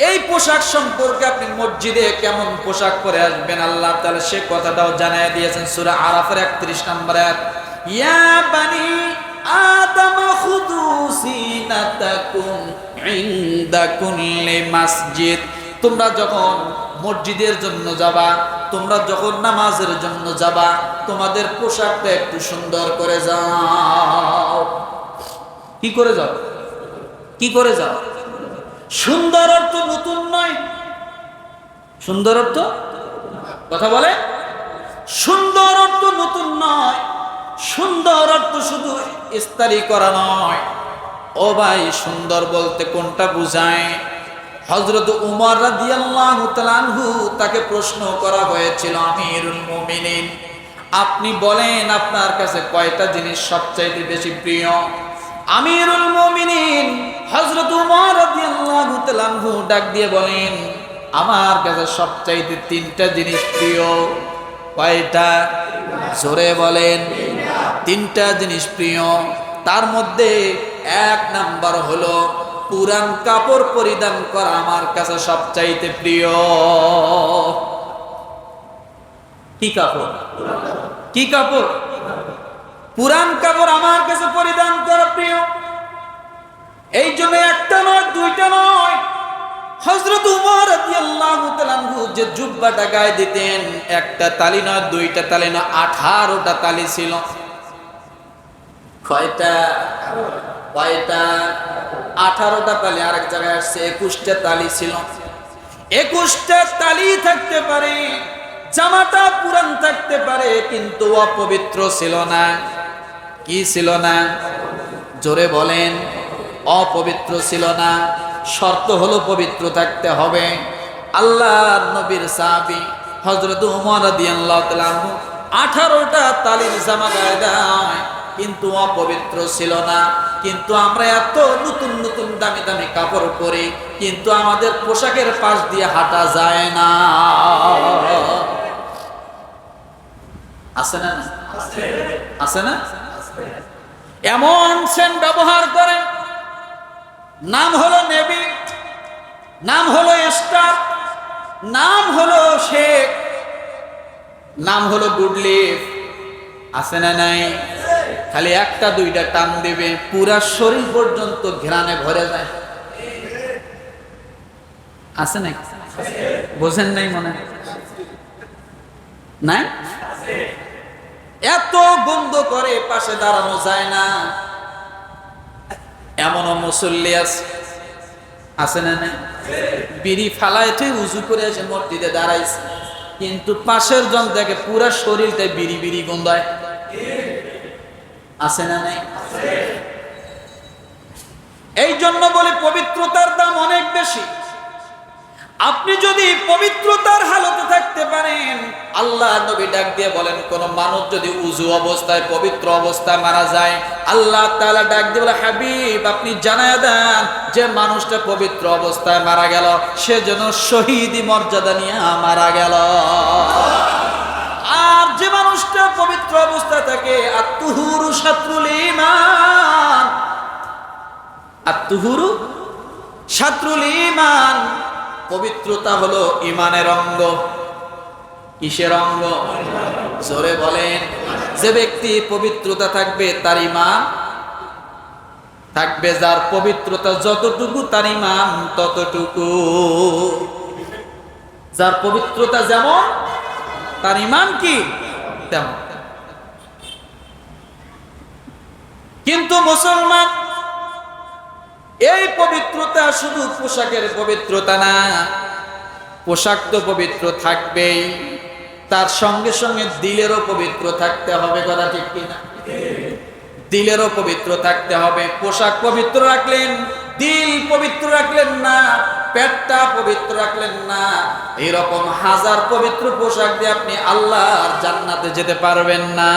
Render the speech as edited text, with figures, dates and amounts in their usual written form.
এই পোশাক সম্পর্কে আপনি মসজিদে কেমন পোশাক পরে আসবেন আল্লাহ তাআলা সে কথাটাও জানায় দিয়েছেন সূরা আরাফের 31 নম্বর আয়াত। ইয়া বানি আদম খুযু সিনাতাকুম ইনদা কুল্লি মসজিদ। তোমরা যখন মসজিদের জন্য যাবা, তোমরা যখন নামাজের জন্য যাবা, তোমাদের পোশাকটা একটু সুন্দর করে যাও। কি করে যাও? কি করে যাও? সুন্দর অর্থ নতুন নয়। সুন্দর অর্থ কথা বলে, সুন্দর অর্থ নতুন নয়, সুন্দর অর্থ শুধু ইস্তারি করা নয়। ও ভাই, সুন্দর বলতে কোনটা বুঝায়? হযরত উমর রাদিয়াল্লাহু তাআলা আনহু তাকে প্রশ্ন করা হয়েছিল, আমিরুল মুমিনিন আপনি বলেন আপনার কাছে কয়টা জিনিস সবচাইতে বেশি প্রিয়? আমিরুল মুমিনিন হযরত উমর রাদিয়াল্লাহু তাআলা আনহু ডাক দিয়ে বলেন, আমার কাছে সবচাইতে তিনটা জিনিস প্রিয়। কয়টা? জোরে বলেন। তিনটা জিনিস প্রিয়। তার মধ্যে এক নাম্বার হলো পুরান কাপড় পরিধান করা আমার কাছে সবচাইতে প্রিয়। কি কাপড়? কি কাপড়? পুরান কাপড় আমার কাছে পরিধান করা প্রিয়। এই জন্য একটা নয়, দুইটা নয়, হযরত উমর রাদিয়াল্লাহু তাআলা আনহু যে জুব্বাটা গায়ে দিতেন, একটা তালি নয়, দুইটা তালি নয়, 18টা তালি ছিল। কয়টা? কয়টা? 18টা তালি। আরেক জায়গায় আসছে 21টা তালি ছিল। 21টা তালি থাকতে পারে, জামাটা পুরান থাকতে পারে, কিন্তু অপবিত্র ছিল না। কি ছিল না? জোরে বলেন। অপবিত্র ছিল না। শর্ত হলো পবিত্র থাকতে হবে। আল্লাহর নবীর সাহাবী হযরত উমর রাদিয়াল্লাহু তাআলা আনহু 18টা তালির জামা গায়ে দেয়, কিন্তু অপবিত্র ছিল না। কিন্তু আমরা এত নতুন নতুন দামি দামি কাপড় পরি, কিন্তু আমাদের পোশাকের পাশ দিয়ে হাঁটা যায় না। আছে না? আছে না? এমন সেন্ট ব্যবহার করেন, নাম হলো নেভি, নাম হলো স্টার, নাম হলো শেখ, নাম হলো গুডলিফ। আছে না নাই? খালি একটা দুইটা টান দেবে, পুরা শরীর পর্যন্ত ঘ্রাণে ভরে যায়। আছে নাই? বোঝেন নাই মনে নাই? এত গন্ধ করে, পাশে দাঁড়ানো যায় না। এমনও মুসল্লি আছে না নাই? বিড়ি ফালায় উজু করে এসে মসজিদে দাঁড়াইছে, কিন্তু পাশের জন দেখে পুরা শরীরটাই বিড়ি বিড়ি গন্ধায়। আছে না নাই? এই জন্য বলে পবিত্রতার দাম অনেক বেশি। আপনি যদি পবিত্রতার হালতে থাকতে পারেন, আল্লাহ নবী ডাক দিয়ে বলেন, কোন মানুষ যদি উযু অবস্থায় পবিত্র অবস্থায় মারা যায়, আল্লাহ তাআলা ডাক দিয়ে বলে, হাবিব আপনি জানায়া দেন যে মানুষটা পবিত্র অবস্থায় মারা গেল, সে যেন শহীদি মর্যাদা নিয়ে মারা গেল। আর যে মানুষটা পবিত্র অবস্থায় থাকে, আত-তুহুরু শাত্রুল ঈমান, আত-তুহুরু শাত্রুল ঈমান, পবিত্রতা হলো ঈমানের অঙ্গ। কিসের অঙ্গ? জোরে বলেন। যে ব্যক্তি পবিত্রতা থাকবে তার ঈমান থাকবে, যার পবিত্রতা যতটুকু তার ঈমান ততটুকু। যার পবিত্রতা যেমন তার ঈমান কি তেমন। কিন্তু মুসলমান এই পবিত্রতা শুধু পোশাকের পবিত্রতা না, পোশাক তো পবিত্র থাকবেই, তার সঙ্গে সঙ্গে দিলেরও পবিত্র থাকতে হবে। কথা ঠিক কিনা? দিলেরও পবিত্র থাকতে হবে। পোশাক পবিত্র রাখলেন, দিল পবিত্র রাখলেন না, পেটটা পবিত্র রাখলেন না, এরকম হাজার পবিত্র পোশাক দিয়ে আপনি আল্লাহর জান্নাতে যেতে পারবেন না।